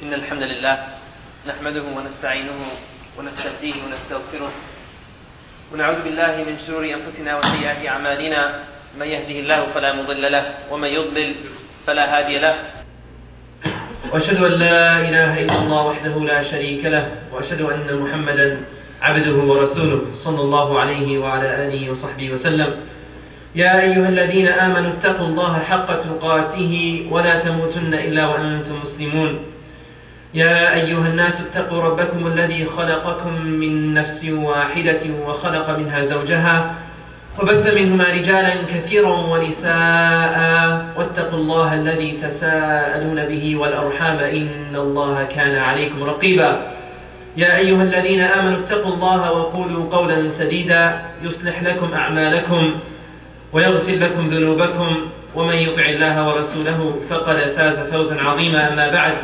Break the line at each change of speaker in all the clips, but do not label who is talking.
إن الحمد لله نحمده ونستعينه ونستهديه ونستغفره ونعوذ بالله من شرور أنفسنا وسيئات أعمالنا من يهده الله فلا مضل له ومن يضلل فلا هادي له وأشهد أن لا إله إلا الله وحده لا شريك له وأشهد أن محمدا عبده ورسوله صلى الله عليه وعلى آله وصحبه وسلم يا أيها الذين آمنوا اتقوا الله حق تقاته ولا تموتن إلا وأنتم مسلمون يا أيها الناس اتقوا ربكم الذي خلقكم من نفس واحدة وخلق منها زوجها وبث منهما رجالا كثيرا ونساء واتقوا الله الذي تساءلون به والأرحام إن الله كان عليكم رقيبا يا أيها الذين آمنوا اتقوا الله وقولوا قولا سديدا يصلح لكم أعمالكم ويغفر لكم ذنوبكم ومن يطع الله ورسوله فقد فاز فوزا عظيما. أما بعد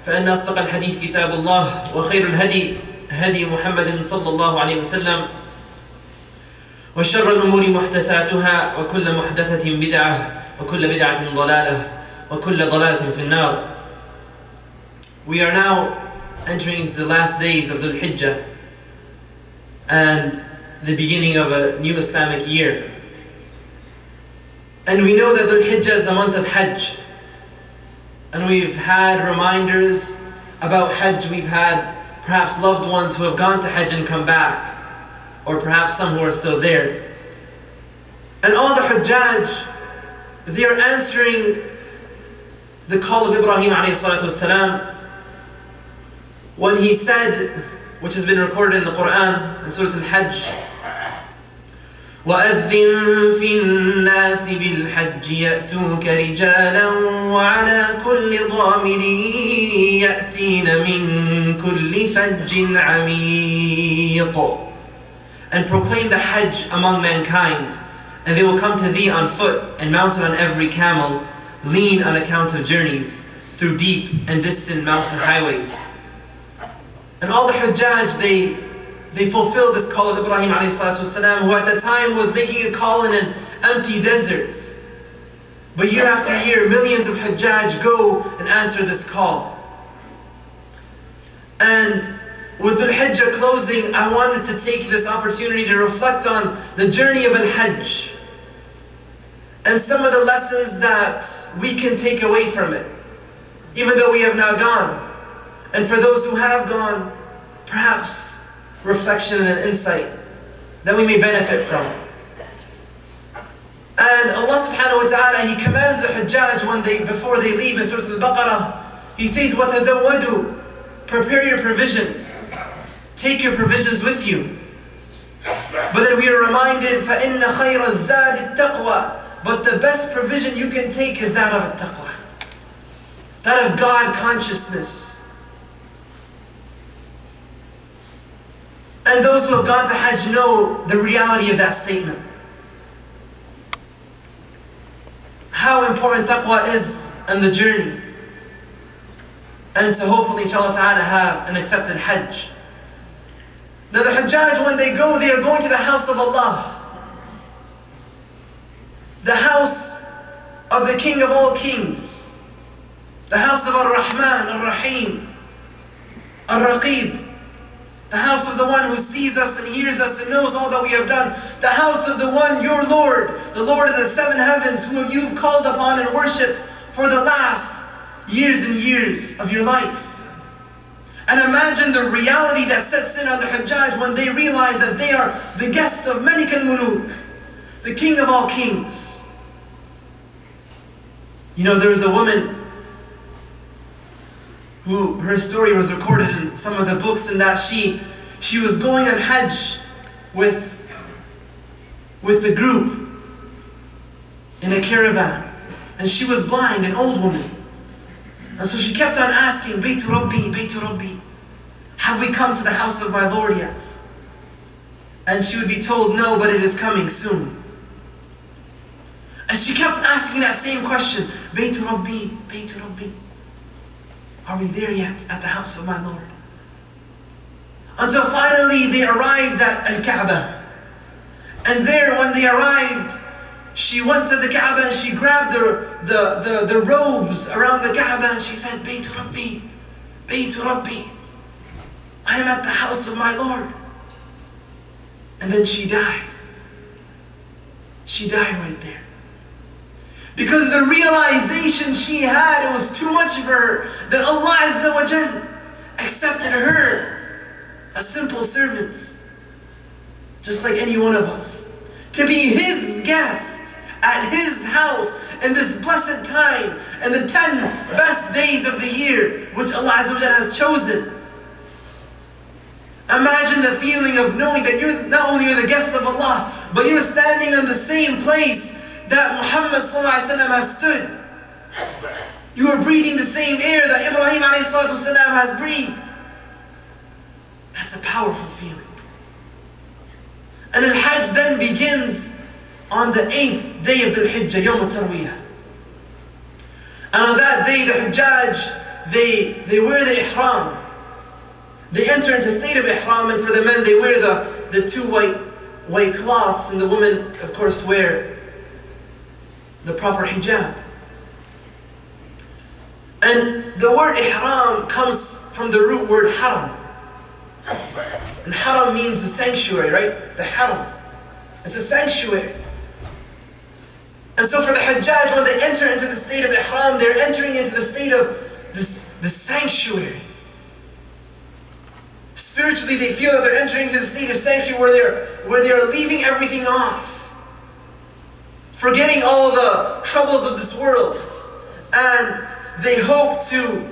فإن أصدق الحديث كتاب الله وخير الهدي هدي محمد صلى الله عليه وسلم وشر الأمور محدثاتها وكل محدثة بدعة وكل بدعة ضلالة وكل ضلالة في النار. We are now entering into the last days of Thul-Hijjah and the beginning of a new Islamic year. And we know that Thul-Hijjah is a month of Hajj. And we've had reminders about Hajj. We've had perhaps loved ones who have gone to Hajj and come back, or perhaps some who are still there. And all the Hujjaj, they are answering the call of Ibrahim alayhi salatu wasalam when he said, which has been recorded in the Quran, in Surah Al-Hajj, وَأَذِّن فِي النَّاسِ بِالْحَجِّ يَأْتُوكَ رِجَالًا وَعَلَى كُلِّ ضَامِرٍ يَأْتِينَ مِنْ كُلِّ فَجٍّ عَمِيقٍ. And proclaim the Hajj among mankind, and they will come to thee on foot and mounted on every camel, lean on account of journeys through deep and distant mountain highways. And all the Hujjaj, they fulfilled this call of Ibrahim alayhi salatu wasalam, who at the time was making a call in an empty desert. But year after year, millions of Hujjaj go and answer this call. And with Thul-Hijjah closing, I wanted to take this opportunity to reflect on the journey of Al-Hajj and some of the lessons that we can take away from it, even though we have not gone. And for those who have gone, perhaps reflection and insight that we may benefit from. And Allah subhanahu wa ta'ala, He commands the Hujjaj before they leave in Surah Al-Baqarah. He says, وَتَزَوَّدُوا, prepare your provisions. Take your provisions with you. But then we are reminded, فَإِنَّ خَيْرَ الزَّادِ التَّقْوَى. But the best provision you can take is that of taqwa, that of God consciousness. And those who have gone to Hajj know the reality of that statement. How important taqwa is in the journey. And to hopefully, inshallah ta'ala, have an accepted Hajj. Now the Hujjaj, when they go, they are going to the house of Allah. The house of the King of all kings. The house of Ar-Rahman, Ar-Rahim, Ar-Raqib. The house of the one who sees us and hears us and knows all that we have done. The house of the one, your Lord, the Lord of the seven heavens, whom you've called upon and worshipped for the last years and years of your life. And imagine the reality that sets in on the Hujjaj when they realize that they are the guest of Malik al-Muluk, the King of all kings. You know, there was a woman who, her story was recorded in some of the books, and that she was going on Hajj with the group in a caravan, and she was blind, an old woman. And so she kept on asking, Baytu Rabbi, Baytu Rabbi, have we come to the house of my Lord yet? And she would be told, no, but it is coming soon. And she kept asking that same question, Baytu Rabbi, Baytu Rabbi, are we there yet at the house of my Lord? Until finally they arrived at Al-Kaaba. And there, when they arrived, she went to the Kaaba and she grabbed the robes around the Kaaba and she said, Bayt Rabbi,
Baytu Rabbi. I am at the house of my Lord. And then she died. She died right there. Because the realization she had, it was too much for her, that Allah Azza wa Jal accepted her, a simple servant, just like any one of us, to be His guest at His house in this blessed time and the 10 best days of the year which Allah Azza wa Jal has chosen. Imagine the feeling of knowing that you're not only you're the guest of Allah, but you're standing on the same place that Muhammad ﷺ has stood. You are breathing the same air that Ibrahim ﷺ has breathed. That's a powerful feeling. And Al-Hajj then begins on the 8th day of the Thul-Hijjah, Yaum Al-Tarwiya. And on that day, the Hujjaj, they wear the Ihram. They enter into a state of Ihram, and for the men, they wear the two white cloths, and the women, of course, wear the proper hijab. And the word Ihram comes from the root word Haram. And Haram means a sanctuary, right? The Haram. It's a sanctuary. And so for the Hujjaj, when they enter into the state of Ihram, they're entering into the state of the sanctuary. Spiritually, they feel that they're entering into the state of sanctuary where they are leaving everything off, forgetting all the troubles of this world, and they hope to,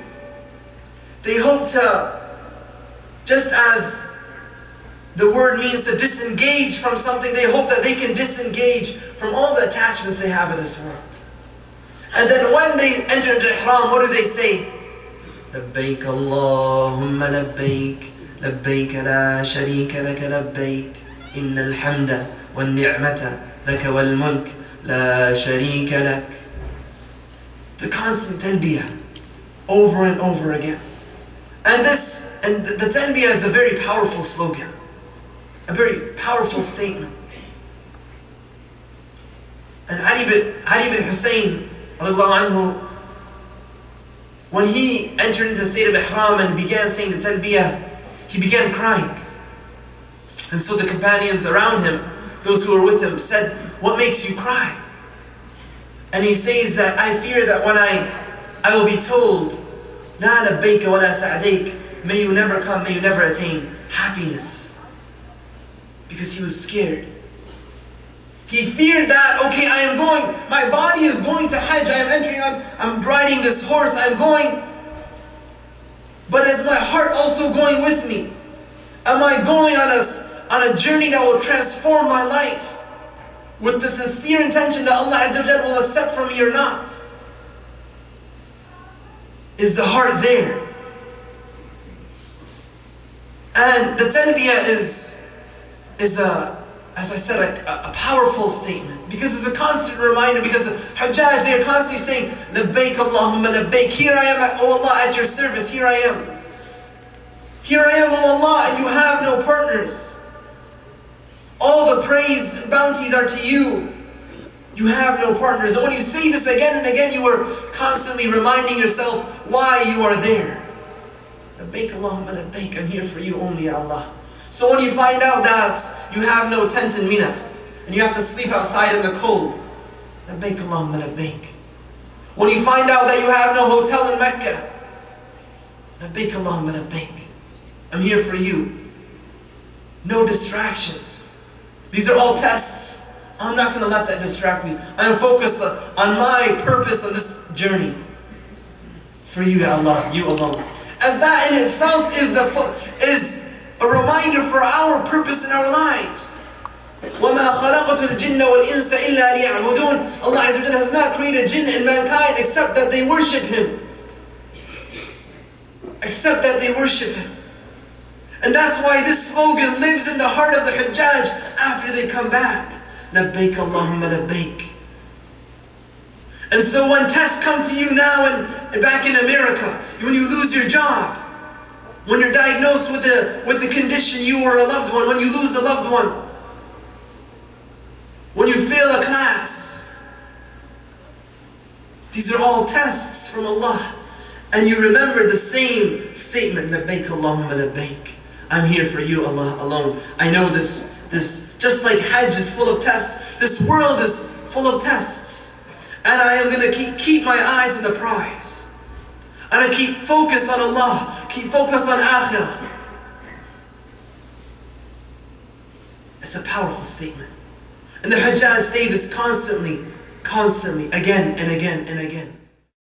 just as the word means to disengage from something, they hope that they can disengage from all the attachments they have in this world. And then when they enter into Ihram, what do they say? لبيك اللهم لبيك لبيك لا شريك لك لبيك إن الحمد والنعمة لك والملك لا شريك لك. The constant Talbiya, over and over again. And the Talbiya is a very powerful slogan, a very powerful statement. And Ali bin Hussein, anhu, when he entered into the state of Ihram and began saying the Talbiya, he began crying. And so the companions around him, those who were with him, said, "What makes you cry?" And he says that, "I fear that when I will be told, La labbayka wa la sa'dayk, may you never come, may you never attain happiness." Because he was scared. He feared that, okay, I am going, my body is going to Hajj, I am entering on, I'm riding this horse, I'm going, but is my heart also going with me? Am I going on a journey that will transform my life with the sincere intention that Allah Azza wa Jalla will accept from me or not? Is the heart there? And the Talbiya is as I said, a powerful statement, because it's a constant reminder, because the Hujjaj, they are constantly saying, Labbaik Allahumma labbaik, here I am, O Allah, at your service, here I am. Here I am, O Allah, and you have no partners. All the praise and bounties are to you. You have no partners. And when you say this again and again, you are constantly reminding yourself why you are there. Labbaik Allahumma labbaik, I'm here for you only, Ya Allah. So when you find out that you have no tent in Mina, and you have to sleep outside in the cold, labbaik Allahumma labbaik. When you find out that you have no hotel in Mecca, labbaik Allahumma labbaik. I'm here for you. No distractions. These are all tests. I'm not going to let that distract me. I am focused on my purpose on this journey. For you, Ya Allah, you alone. And that in itself is a reminder for our purpose in our lives. وَمَا خَلَقَتُ الْجِنَّ وَالْإِنسَ إِلَّا لِيَعْبُدُونَ. Allah Azza wa Jalla has not created jinn and mankind except that they worship Him. Except that they worship Him. And that's why this slogan lives in the heart of the Hujjaj after they come back. Labbaik Allahumma labbaik. And so when tests come to you now and back in America, when you lose your job, when you're diagnosed with the condition, you or a loved one, when you lose a loved one, when you fail a class, these are all tests from Allah. and you remember the same statement, Labbaik Allahumma labbaik. I'm here for you, Allah alone. I know this just like Hajj is full of tests, this world is full of tests. And I am going to keep my eyes on the prize. And I keep focused on Allah, keep focused on Akhirah. It's a powerful statement. And the Hujjaj say this constantly, again and again and again.